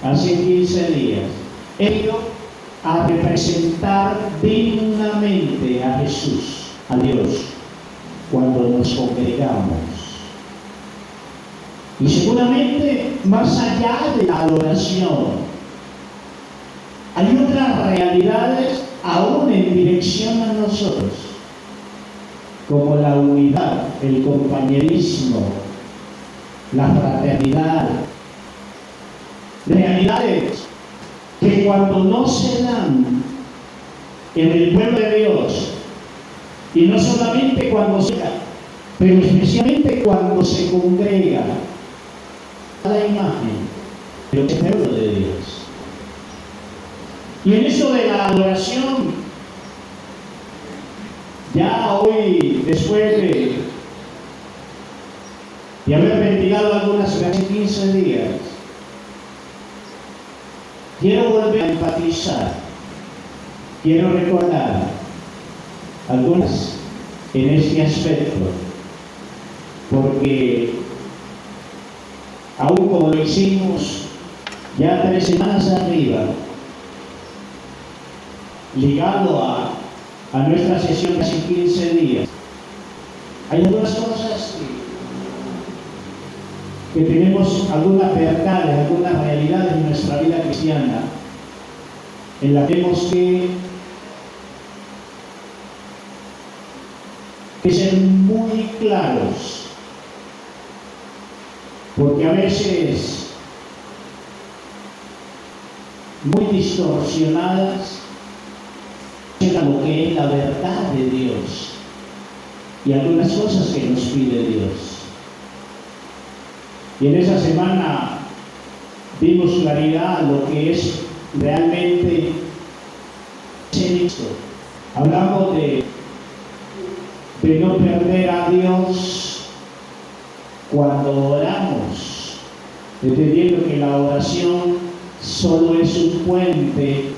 hace 15 días, he ido a representar dignamente a Jesús, a Dios, cuando nos congregamos. Y seguramente más allá de la adoración, hay otras realidades aún en dirección a nosotros, como la unidad, el compañerismo, la fraternidad. Realidades que cuando no se dan en el pueblo de Dios, y no solamente cuando se da, pero especialmente cuando se congrega a la imagen del pueblo de Dios. Y en eso de la adoración, ya hoy, después de haber ventilado algunas hace 15 días, quiero volver a enfatizar, quiero recordar algunas en este aspecto, porque aún como lo hicimos ya 3 semanas arriba, ligado a nuestra sesión de hace 15 días, hay algunas cosas que tenemos algunas verdades, algunas realidades en nuestra vida cristiana en las que tenemos que ser muy claros, porque a veces muy distorsionadas a lo que es la verdad de Dios y algunas cosas que nos pide Dios. Y en esa semana vimos claridad lo que es realmente esto. Hablamos de no perder a Dios cuando oramos, entendiendo que la oración solo es un puente,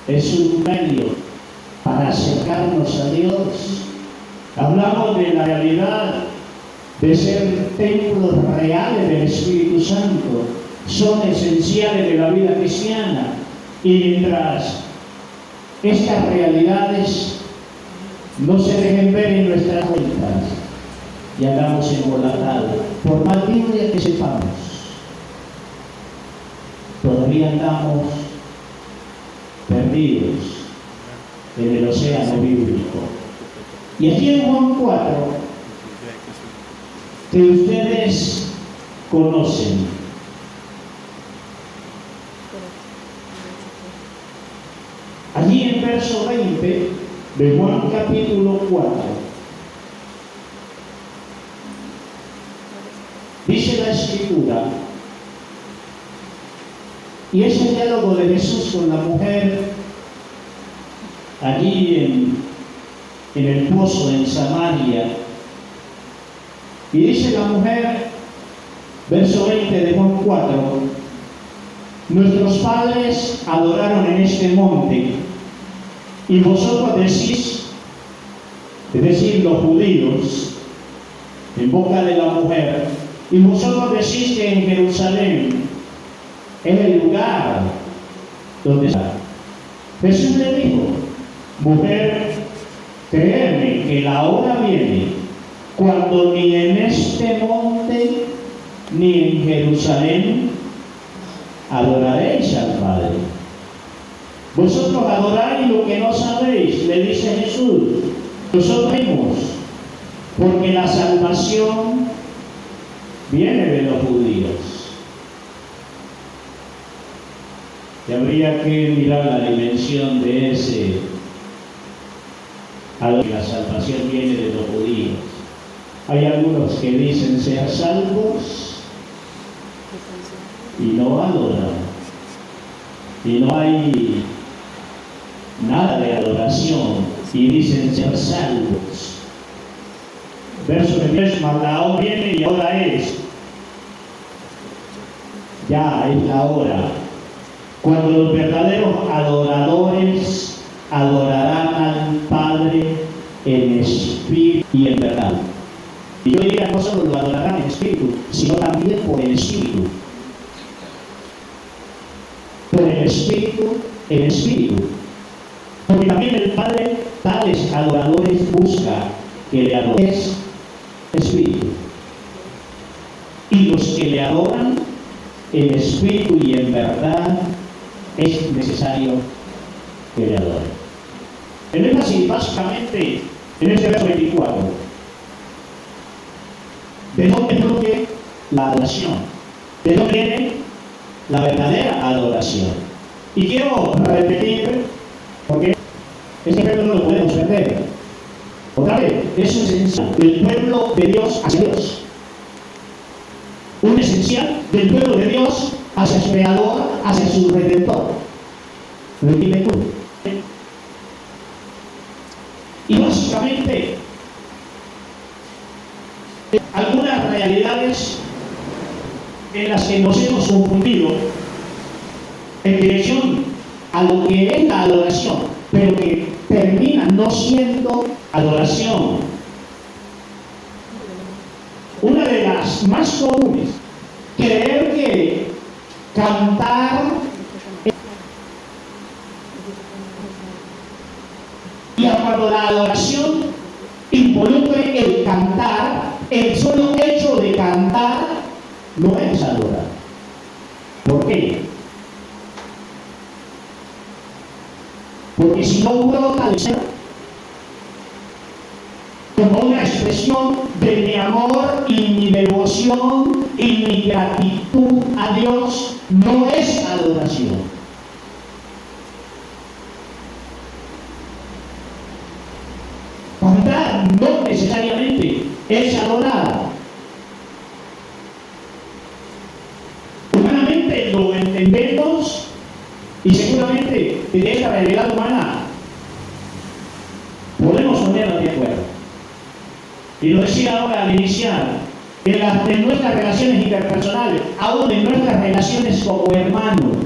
es un medio para acercarnos a Dios. Hablamos de la realidad de ser templos reales del Espíritu Santo, son esenciales de la vida cristiana, y mientras estas realidades no se dejen ver en nuestras cuentas y hagamos embolatados, por más Biblia que sepamos, todavía andamos perdidos en el océano bíblico. Y aquí en Juan 4, que ustedes conocen, allí en verso 20 de Juan capítulo 4, dice la Escritura, y es el diálogo de Jesús con la mujer allí en el pozo en Samaria. Y dice la mujer, verso 20 de Juan 4, nuestros padres adoraron en este monte, y vosotros decís, es decir, los judíos, en boca de la mujer, y vosotros decís que en Jerusalén es el lugar donde está. Jesús le dijo, mujer, créeme que la hora viene cuando ni en este monte ni en Jerusalén adoraréis al Padre. Vosotros adoráis lo que no sabéis, le dice Jesús. Nosotros vemos, porque la salvación viene de los judíos. Y habría que mirar la dimensión de ese, a lo que la salvación viene de los judíos. Hay algunos que dicen ser salvos y no adoran. Y no hay nada de adoración y dicen ser salvos. Verso 23, mas la hora viene y ahora es. Ya es la hora cuando los verdaderos adoradores adorarán al Padre en espíritu y en verdad. Y yo diría, no solo lo adorarán en espíritu, sino también por el espíritu. con el Espíritu en Espíritu. Porque también el Padre tales adoradores busca que le adores Espíritu. Y los que le adoran en Espíritu y en verdad es necesario que le adoren. El énfasis básicamente en este verso 24. ¿De dónde fluye la adoración? ¿De dónde viene la verdadera adoración? Y quiero repetir, porque este verso no lo podemos perder. Otra vez, es esencial del pueblo de Dios hacia Dios. Un esencial del pueblo de Dios hacia su Creador, hacia su Redentor. Repite tú. Y básicamente, algunas realidades en las que nos hemos confundido en dirección a lo que es la adoración, pero que termina no siendo adoración. Una de las más comunes, creer que cantar y cuando la adoración involucre el cantar, el solo hecho de cantar no es adorar. ¿Por qué? Porque si no brota del ser como una expresión de mi amor y mi devoción y mi gratitud a Dios, no es adoración. Cantar no necesariamente es adorar. Humanamente lo entendemos y seguramente en esta realidad humana podemos ponernos de acuerdo. Y lo decía ahora al iniciar, en nuestras relaciones interpersonales, aún en nuestras relaciones como hermanos,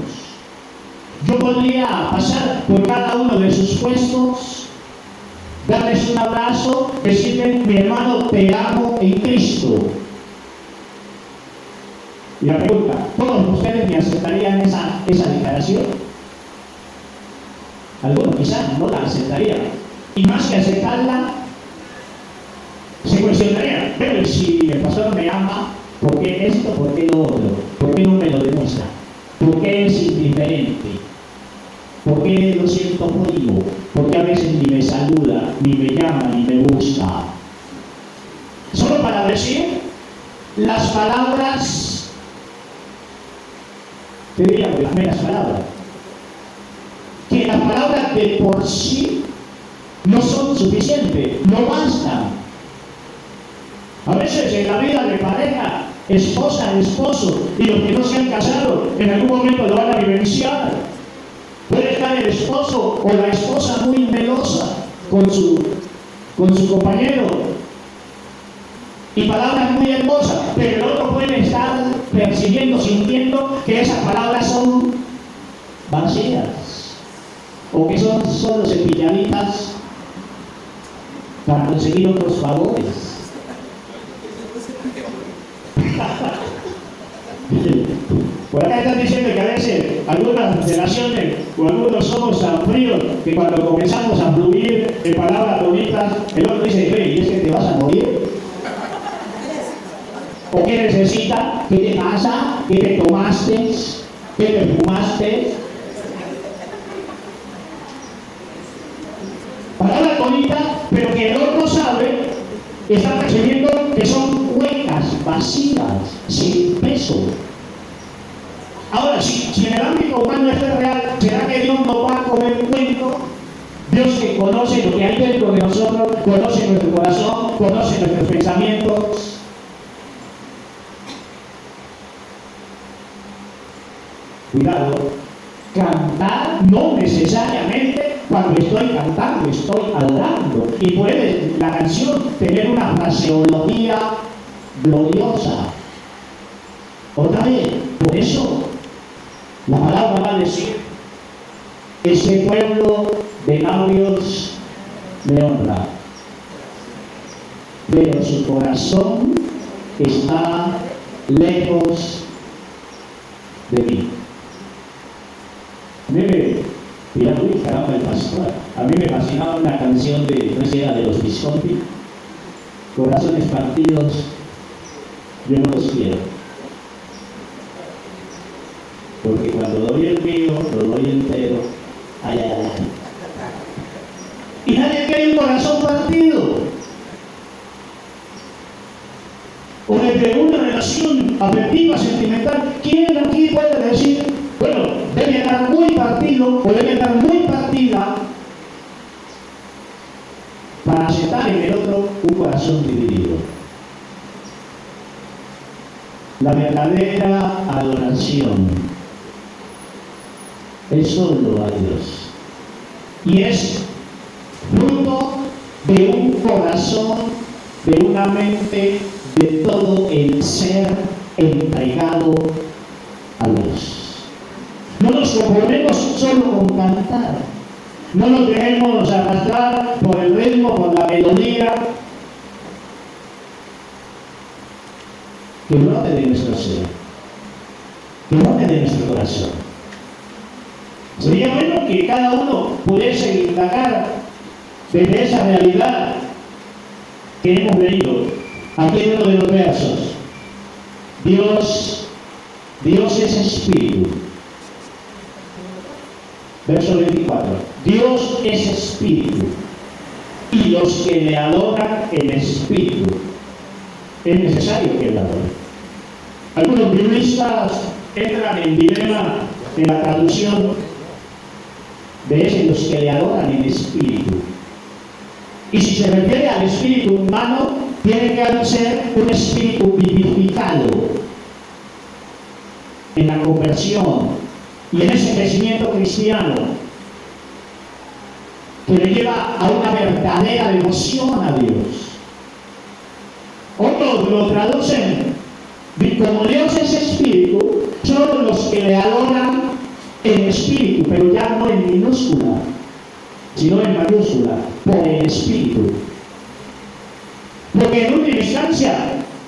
yo podría pasar por cada uno de sus puestos, darles un abrazo, decirle, mi hermano, te amo en Cristo. Y la pregunta, ¿todos ustedes me aceptarían esa declaración? Algunos quizás no la aceptarían. Y más que aceptarla, se cuestionaría, pero si el pastor me ama, ¿por qué esto? ¿Por qué lo otro? ¿Por qué no me lo demuestra? ¿Por qué es indiferente? ¿Por qué lo siento frío? ¿Por qué a veces ni me saluda, ni me llama, ni me busca? Solo para decir las palabras, te diría las meras palabras, que las palabras de por sí no son suficientes, no bastan. A veces en la vida de pareja, esposa, esposo, y los que no se han casado, en algún momento lo van a vivenciar. Puede estar el esposo o la esposa muy melosa con su compañero y palabras muy hermosas, pero el otro puede estar percibiendo, sintiendo que esas palabras son vacías o que son solo cepilladitas para conseguir otros favores. Por acá están diciendo que a veces algunas relaciones o algunos somos tan fríos que cuando comenzamos a fluir en palabras bonitas, el otro dice, hey, ¿y es que te vas a morir? ¿O qué necesitas? ¿Qué te pasa? ¿Qué te tomaste? ¿Qué te fumaste? Palabras bonitas, pero que el otro sabe, está percibiendo que son huecas, vacías, sin peso. Ahora, si en el ámbito humano esto es real, ¿será que Dios no va a comer cuento? Dios que conoce lo que hay dentro de nosotros, conoce nuestro corazón, conoce nuestros pensamientos. Cuidado, cantar no necesariamente cuando estoy cantando, estoy adorando. Y puede la canción tener una fraseología gloriosa. Otra vez, por eso la palabra va a decir, ese pueblo de labios me honra, pero su corazón está lejos de mí. pastor. A mí me fascinaba una canción de, no sé, era de los Visconti, Corazones partidos, yo no los quiero. Porque cuando doy el mío, lo doy entero. Ay, ay, ay. Y nadie quiere un corazón partido. O de una relación afectiva, sentimental. ¿Quién aquí puede decir, bueno, debe estar muy partido o debe estar muy partida para aceptar en el otro un corazón dividido? La verdadera adoración es solo a Dios. Y es fruto de un corazón, de una mente, de todo el ser entregado a Dios. No nos conformemos solo con cantar. No nos dejemos arrastrar por el ritmo, por la melodía que brote de nuestro ser, que brote de nuestro corazón. Sería bueno que cada uno pudiese indagar desde esa realidad que hemos leído aquí en uno de los versos. Dios es espíritu. Verso 24. Dios es espíritu, y los que le adoran en espíritu. Es necesario que le adoren. Algunos biblistas entran en dilema en la traducción de ese, los que le adoran en espíritu. Y si se refiere al espíritu humano, tiene que ser un espíritu vivificado en la conversión y en ese crecimiento cristiano que le lleva a una verdadera devoción a Dios. Otros lo traducen como Dios es espíritu, son los que le adoran en espíritu, pero ya no en minúscula, sino en mayúscula, por el espíritu. Porque en última instancia,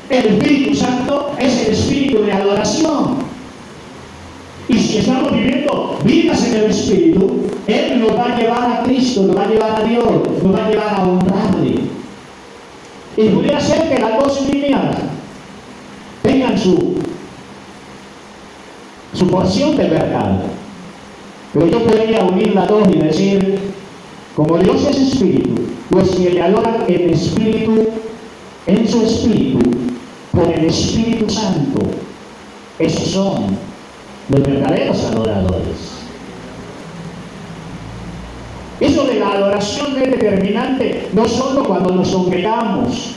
el Espíritu Santo es el espíritu de adoración. Y si estamos viviendo vidas en el Espíritu, Él nos va a llevar a Cristo, nos va a llevar a Dios, nos va a llevar a honrarle. Y pudiera ser que las dos líneas tengan su porción de verdad. Pero yo podría unir las dos y decir, como Dios es espíritu, los que le adoran en espíritu, en su espíritu, por el Espíritu Santo, esos son los verdaderos adoradores. Eso de la adoración es determinante, no solo cuando nos congregamos.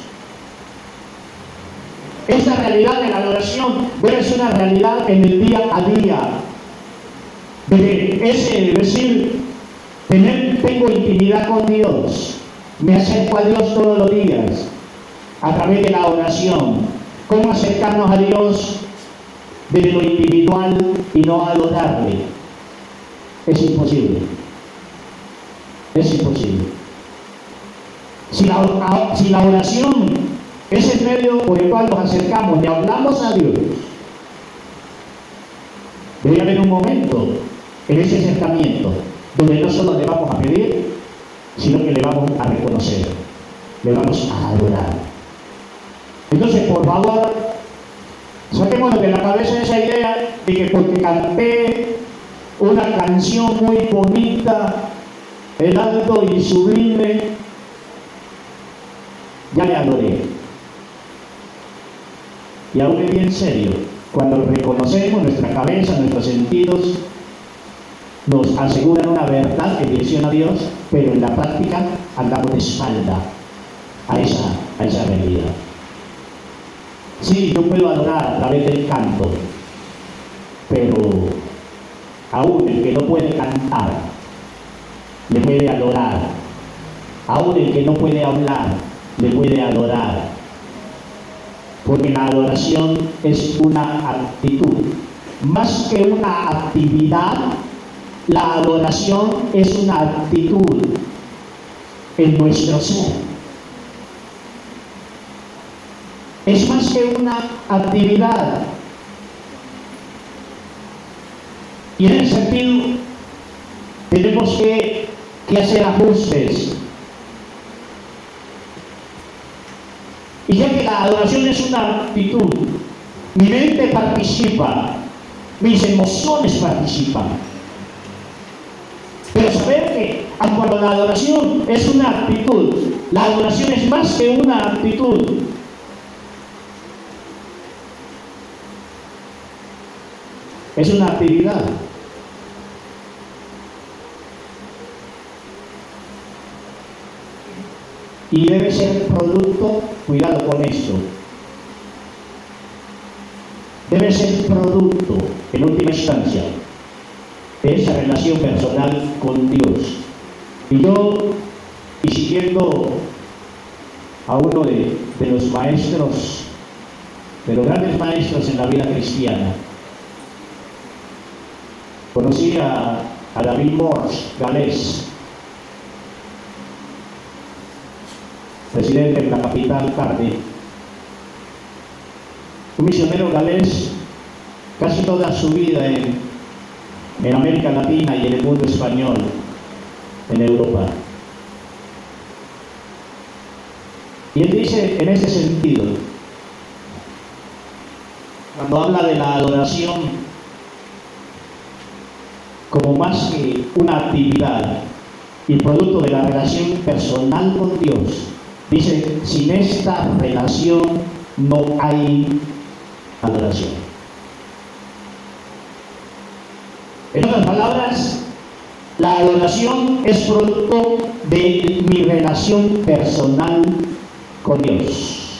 Esta realidad de la adoración debe ser una realidad en el día a día. De decir, tengo intimidad con Dios, me acerco a Dios todos los días a través de la oración. ¿Cómo acercarnos a Dios desde lo individual y no adorarle? Es imposible. Es imposible. Si la oración es el medio por el cual nos acercamos y hablamos a Dios, debe haber un momento en ese acercamiento donde no solo le vamos a pedir, sino que le vamos a reconocer, le vamos a adorar. Entonces, por favor, saquémonos de la cabeza esa idea de que porque canté una canción muy bonita, el alto y sublime, ya le adoré. Y aún es bien serio, cuando reconocemos nuestra cabeza, nuestros sentidos, nos aseguran una verdad en dirección a Dios, pero en la práctica andamos de espalda a esa realidad. Sí, yo puedo adorar a través del canto, pero aún el que no puede cantar le puede adorar. Aún el que no puede hablar le puede adorar. Porque la adoración es una actitud. Más que una actividad, la adoración es una actitud en nuestro ser. Es más que una actividad. Y en ese sentido, tenemos que que hacer ajustes. Y ya que la adoración es una actitud, mi mente participa, mis emociones participan. Pero saber que cuando la adoración es una actitud, la adoración es más que una actitud. Es una actividad. Y debe ser producto, cuidado con esto, debe ser producto, en última instancia, de esa relación personal con Dios. Y siguiendo a uno de los maestros, de los grandes maestros en la vida cristiana, conocí a David Morse, galés, presidente de la capital Cardiff, un misionero galés, casi toda su vida en América Latina y en el mundo español, en Europa. Y él dice en ese sentido, cuando habla de la adoración como más que una actividad y producto de la relación personal con Dios, dice, sin esta relación no hay adoración. En otras palabras, la adoración es producto de mi relación personal con Dios,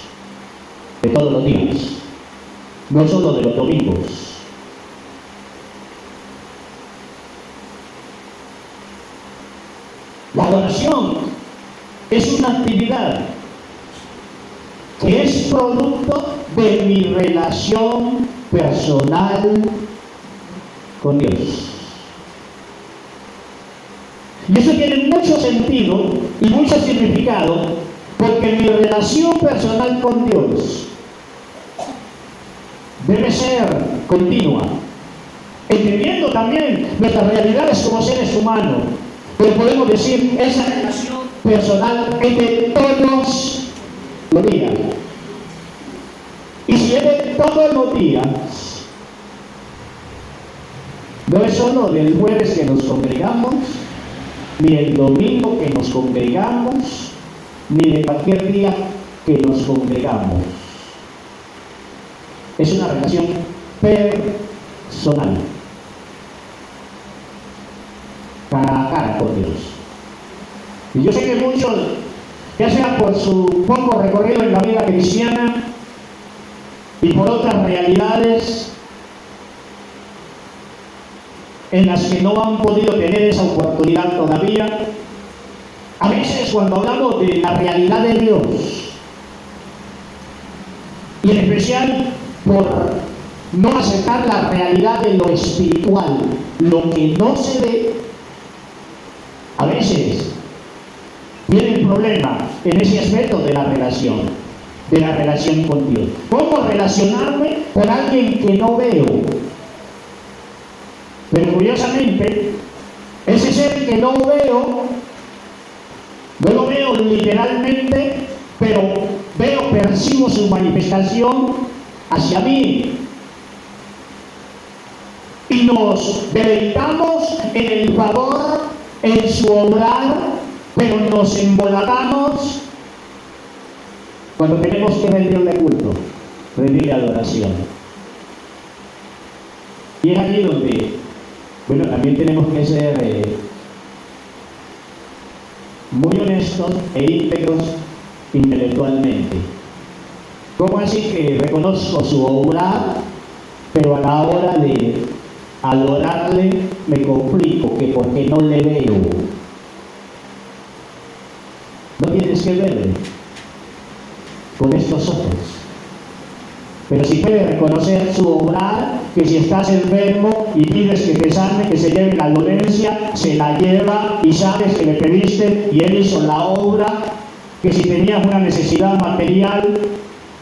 de todos los días, no solo de los domingos. La adoración es una actividad que es producto de mi relación personal con Dios. Y eso tiene mucho sentido y mucho significado, porque mi relación personal con Dios debe ser continua, entendiendo también nuestras realidades como seres humanos. Pero podemos decir, esa relación personal es de todos los días. Y si es de todos los días, no es solo del jueves que nos congregamos, ni el domingo que nos congregamos, ni de cualquier día que nos congregamos. Es una relación personal, cara a cara con Dios. Y yo sé que muchos, ya sea por su poco recorrido en la vida cristiana y por otras realidades en las que no han podido tener esa oportunidad todavía, a veces cuando hablamos de la realidad de Dios, y en especial por no aceptar la realidad de lo espiritual, lo que no se ve, a veces viene el problema en ese aspecto de la relación con Dios. ¿Cómo relacionarme con alguien que no veo? Pero curiosamente, ese ser que no veo, no lo veo literalmente, pero percibo su manifestación hacia mí. Y nos deleitamos en el favor, en su obrar, pero nos embolatamos cuando tenemos que rendirle culto, rendirle adoración. Y es allí donde, también tenemos que ser muy honestos e íntegros intelectualmente. ¿Cómo así que reconozco su obra, pero a la hora de adorarle me complico, que porque no le veo? No tienes que verle con estos ojos, pero si puedes reconocer su obra, que si estás enfermo y pides que te sane, que se lleve la dolencia, se la lleva, y sabes que le pediste y él hizo la obra. Que si tenías una necesidad material,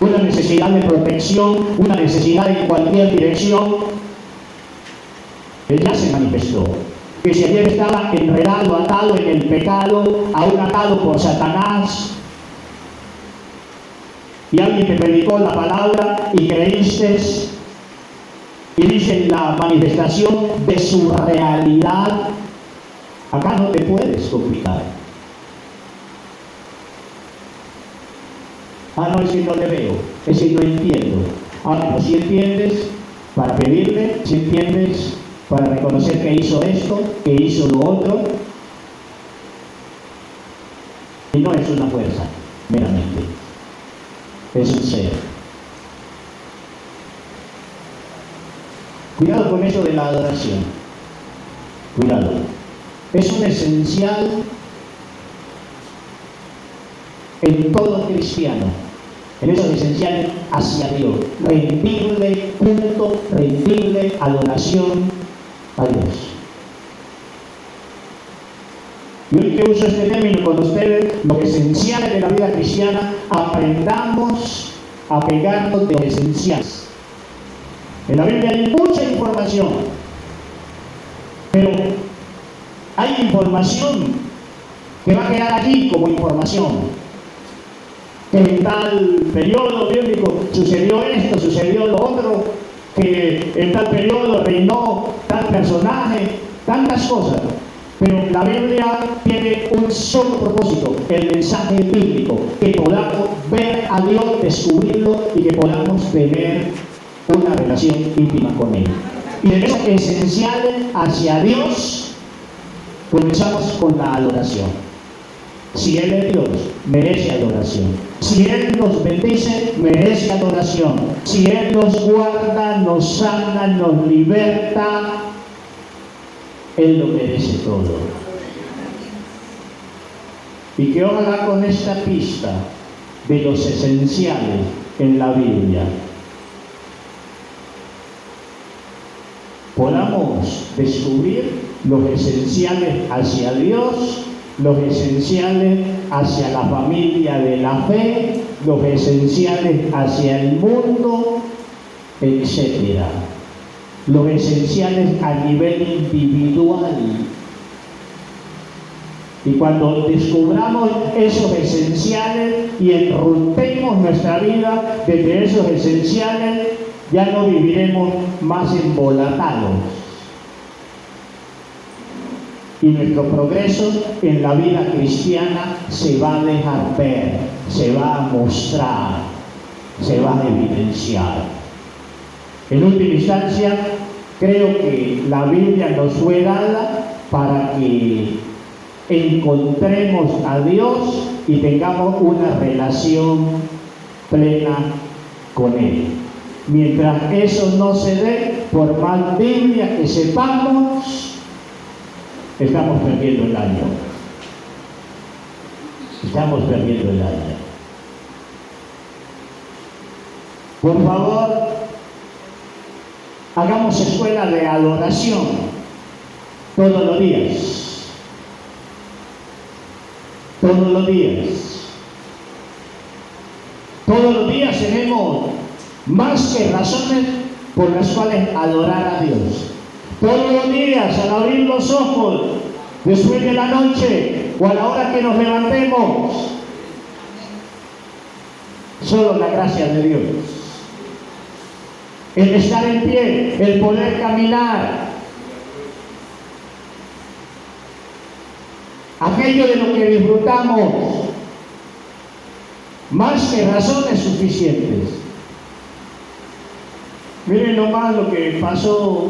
una necesidad de protección, una necesidad en cualquier dirección, él ya se manifestó. que si ayer estaba enredado, atado en el pecado, aún atado por Satanás, y alguien te predicó la palabra y creíste, y dice la manifestación de su realidad, acá no te puedes complicar. No, es que no le veo, es que no entiendo. Pero si entiendes, para pedirle, si entiendes, para reconocer que hizo esto, que hizo lo otro, y no es una fuerza, meramente, es un ser. Cuidado con eso de la adoración, cuidado, es un esencial en todo cristiano, en esos esenciales hacia Dios, rendirle culto, rendirle adoración a Dios. Y hoy que uso este término con ustedes, lo esencial de la vida cristiana, aprendamos a pegarnos de lo esencial. En la Biblia hay mucha información, pero hay información que va a quedar allí como información. Que en tal periodo bíblico sucedió esto, sucedió lo otro, que en tal periodo reinó tal personaje, tantas cosas. Pero la Biblia tiene un solo propósito, el mensaje bíblico, que podamos ver a Dios, descubrirlo y que podamos tener una relación íntima con Él. Y de esos esenciales hacia Dios, comenzamos con la adoración. Si Él es Dios, merece adoración. Si Él nos bendice, merece adoración. Si Él nos guarda, nos sana, nos liberta, Él lo merece todo. Y que ojalá con esta pista de los esenciales en la Biblia podamos descubrir los esenciales hacia Dios, los esenciales hacia la familia de la fe, los esenciales hacia el mundo, etc. Los esenciales a nivel individual. Y cuando descubramos esos esenciales y enrutemos nuestra vida desde esos esenciales, ya no viviremos más embolatados. Y nuestro progreso en la vida cristiana se va a dejar ver, se va a mostrar, se va a evidenciar. En última instancia, creo que la Biblia nos fue dada para que encontremos a Dios y tengamos una relación plena con Él. Mientras eso no se dé, por más Biblia que sepamos, estamos perdiendo el año. Estamos perdiendo el año. Por favor, hagamos escuela de adoración todos los días. Todos los días. Todos los días tenemos más que razones por las cuales adorar a Dios. Todos los días, al abrir los ojos, después de la noche o a la hora que nos levantemos, solo la gracia de Dios. El estar en pie, el poder caminar, aquello de lo que disfrutamos, más que razones suficientes. Miren nomás lo que pasó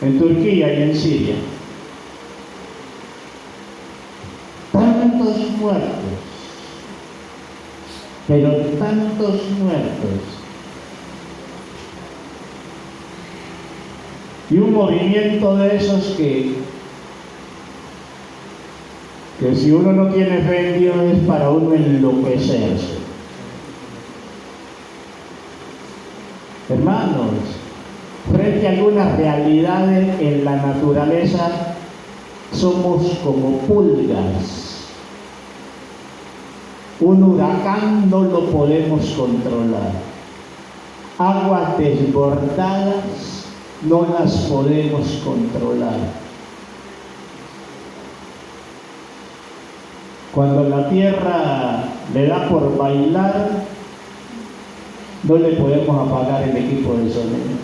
en Turquía y en Siria. Tantos muertos, pero tantos muertos. Y un movimiento de esos que si uno no tiene fe en Dios es para uno enloquecerse. Hermanos, frente a algunas realidades en la naturaleza, somos como pulgas. Un huracán no lo podemos controlar. Aguas desbordadas no las podemos controlar. Cuando la tierra le da por bailar, no le podemos apagar el equipo de sonido.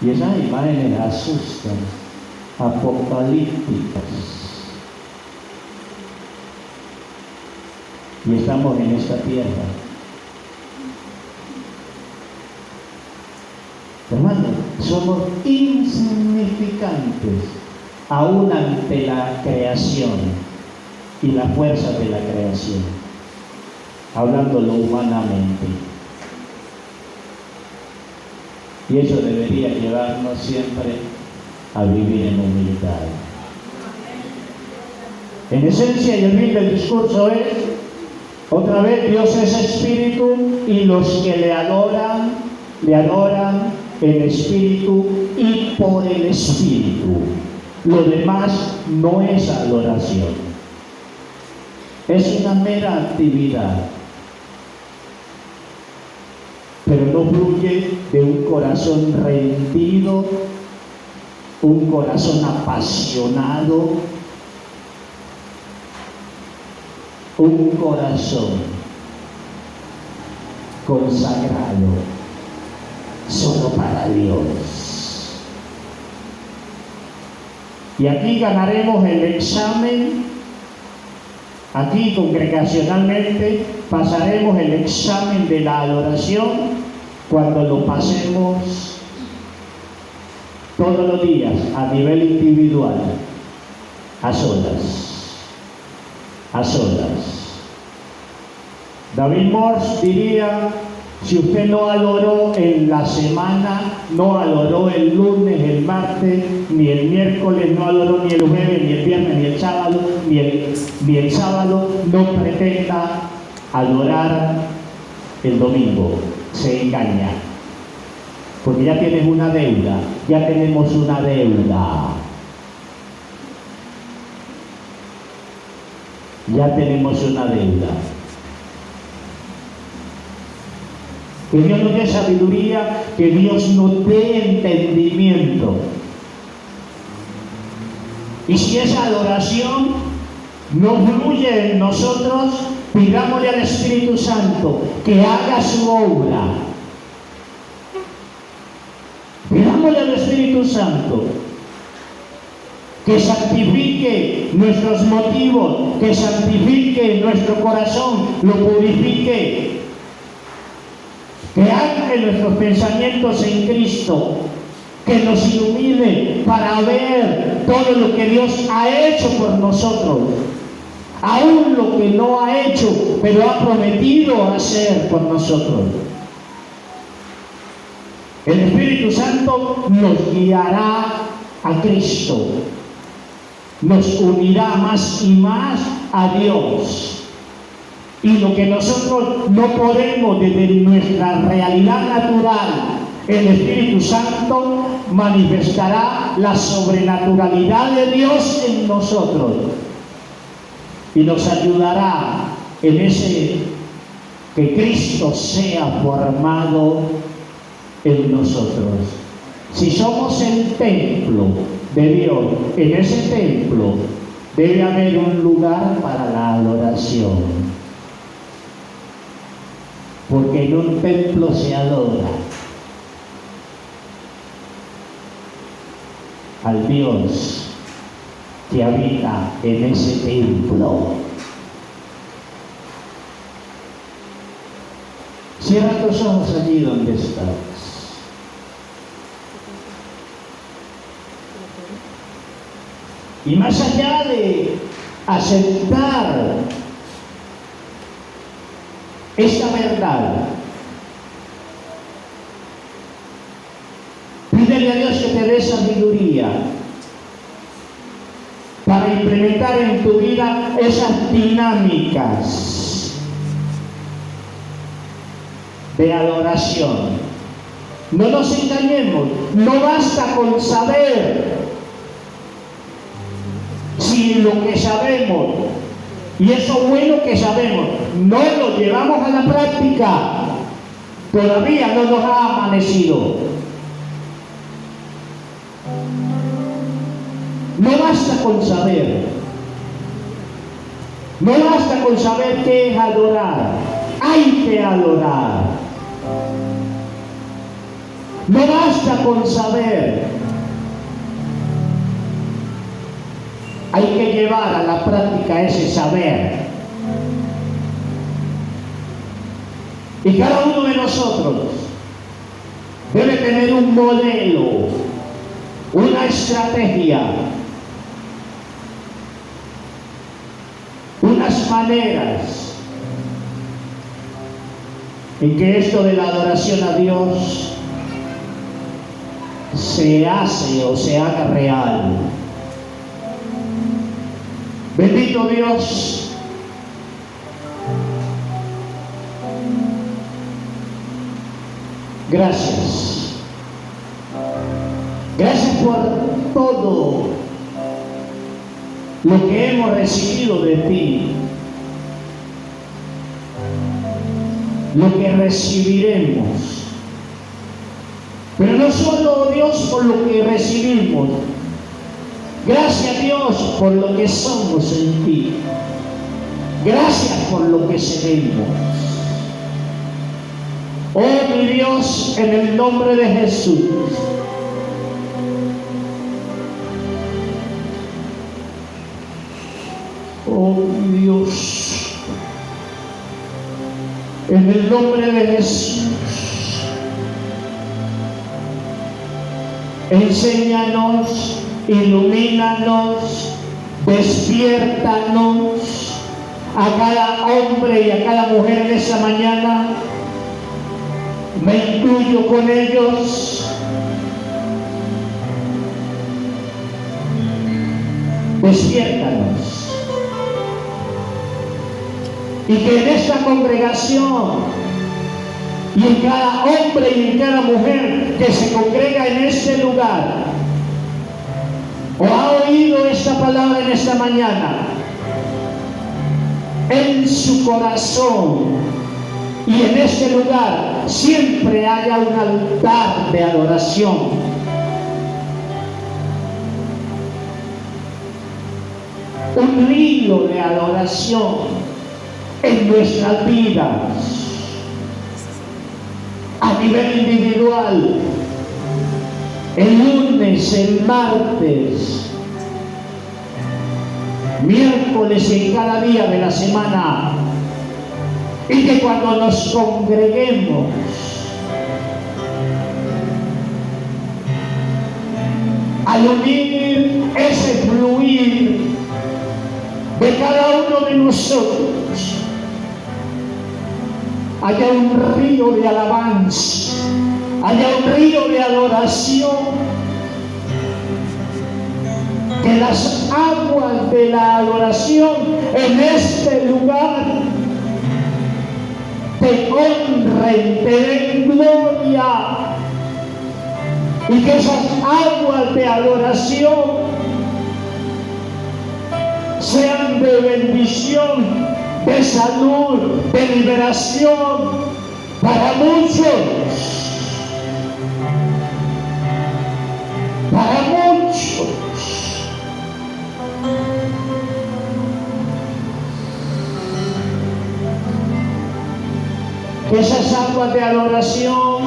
Y esas imágenes asustan, apocalípticas. Y estamos en esta tierra. Hermano, somos insignificantes aún ante la creación y la fuerza de la creación, hablándolo humanamente. Y eso debería llevarnos siempre a vivir en humildad. En esencia, y el fin del discurso es, otra vez, Dios es espíritu y los que le adoran en espíritu y por el espíritu. Lo demás no es adoración. Es una mera actividad. Pero no fluye de un corazón rendido, un corazón apasionado, un corazón consagrado solo para Dios. Y aquí ganaremos el examen, aquí congregacionalmente pasaremos el examen de la adoración cuando lo pasemos todos los días a nivel individual, a solas. David Morse diría, si usted no adoró en la semana, no adoró el lunes, el martes, ni el miércoles, no adoró ni el jueves, ni el viernes, ni el sábado, ni el sábado, no pretenda adorar el domingo. Se engaña. Porque ya tienes una deuda, ya tenemos una deuda. Ya tenemos una deuda. Que Dios nos dé sabiduría, que Dios nos dé entendimiento. Y si esa adoración no fluye en nosotros, pidámosle al Espíritu Santo que haga su obra. Pidámosle al Espíritu Santo que santifique nuestros motivos, que santifique nuestro corazón, lo purifique, que ancle nuestros pensamientos en Cristo, que nos ilumine para ver todo lo que Dios ha hecho por nosotros, aún lo que no ha hecho, pero ha prometido hacer por nosotros. El Espíritu Santo nos guiará a Cristo, nos unirá más y más a Dios. Y lo que nosotros no podemos desde nuestra realidad natural, el Espíritu Santo manifestará la sobrenaturalidad de Dios en nosotros y nos ayudará en ese que Cristo sea formado en nosotros. Si somos el templo de Dios, en ese templo debe haber un lugar para la adoración. Porque en un templo se adora al Dios que habita en ese templo. Cierra tus ojos allí donde estás. Y más allá de aceptar esta verdad, pídele a Dios que te dé sabiduría para implementar en tu vida esas dinámicas de adoración. No nos engañemos, no basta con saber, si lo que sabemos y eso bueno que sabemos no lo llevamos a la práctica, Todavía no nos ha amanecido. No basta con saber. No basta con saber qué es adorar. Hay que adorar. No basta con saber. Hay que llevar a la práctica ese saber. Y cada uno de nosotros debe tener un modelo, una estrategia, unas maneras en que esto de la adoración a Dios se hace o se haga real. Bendito Dios. Gracias. Gracias por todo lo que hemos recibido de ti, lo que recibiremos. Pero no solo, Dios, por lo que recibimos. Gracias, Dios, por lo que somos en ti. Gracias por lo que seremos. Oh, mi Dios, en el nombre de Jesús. Oh, mi Dios, en el nombre de Jesús, enséñanos, ilumínanos, despiértanos a cada hombre y a cada mujer en esta mañana. Me incluyo con ellos. Despiértanos. Y que en esta congregación y en cada hombre y en cada mujer que se congrega en este lugar o ha oído esta palabra en esta mañana, en su corazón y en este lugar siempre haya un altar de adoración. Un río de adoración en nuestras vidas, a nivel individual, el lunes, el martes, miércoles y en cada día de la semana, y que cuando nos congreguemos al unir ese fluir de cada uno de nosotros, haya un río de alabanza, haya un río de adoración, que las aguas de la adoración en este lugar te honren, te den gloria, y que esas aguas de adoración sean de bendición, de salud, de liberación para muchos, para muchos. Que esas aguas de adoración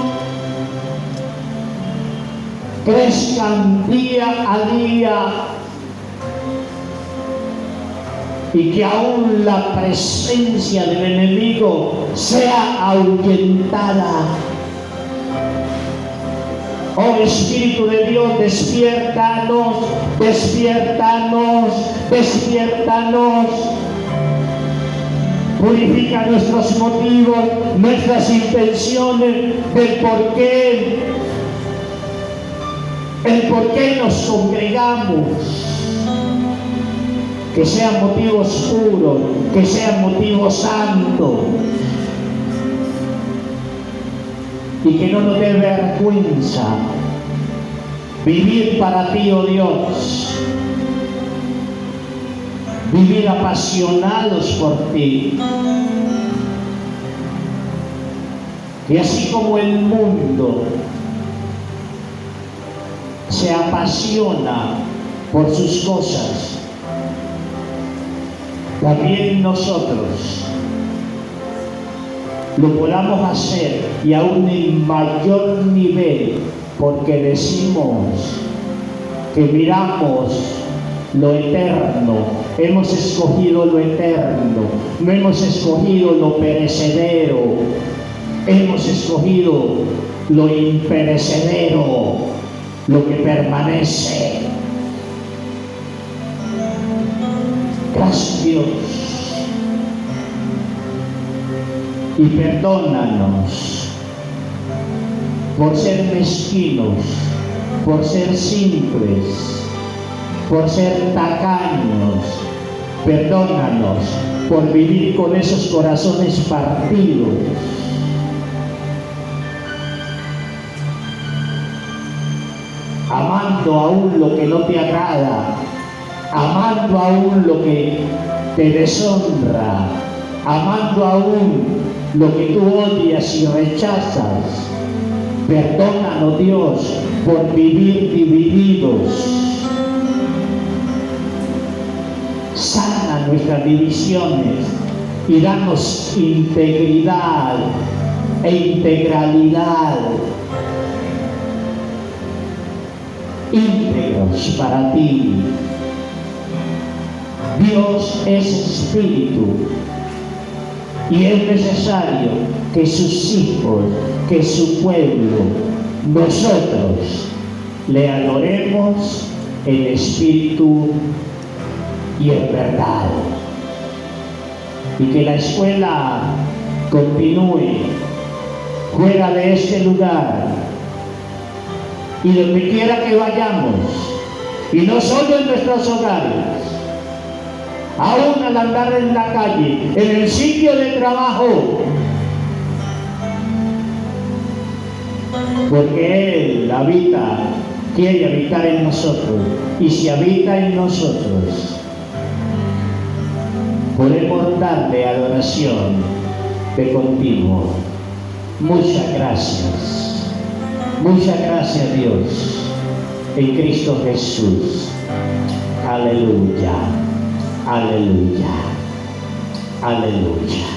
crezcan día a día, y que aún la presencia del enemigo sea ahuyentada. Oh Espíritu de Dios, despiértanos, despiértanos, despiértanos. Purifica nuestros motivos, nuestras intenciones, el por qué nos congregamos. Que sean motivos puros, que sean motivos santos, y que no nos dé vergüenza vivir para ti, oh Dios, vivir apasionados por ti. Y así como el mundo se apasiona por sus cosas, también nosotros lo podamos hacer, y aún en mayor nivel, porque decimos que miramos lo eterno, hemos escogido lo eterno, no hemos escogido lo perecedero, hemos escogido lo imperecedero, lo que permanece. Gracias, Dios. Y perdónanos por ser mezquinos, por ser simples, por ser tacaños. Perdónanos por vivir con esos corazones partidos. Amando aún lo que no te agrada, amando aún lo que te deshonra, amando aún lo que tú odias y rechazas. Perdónanos, Dios, por vivir divididos. Sana nuestras divisiones y danos integridad e integralidad. Íntegros para ti. Dios es espíritu y es necesario que sus hijos, que su pueblo, nosotros le adoremos en espíritu y en verdad. Y que la escuela continúe fuera de este lugar y donde quiera que vayamos, y no solo en nuestros hogares, aún al andar en la calle, en el sitio de trabajo, porque Él habita, quiere habitar en nosotros, y si habita en nosotros, podemos darle adoración de continuo. Muchas gracias, Dios, en Cristo Jesús. Aleluya, aleluya, aleluya.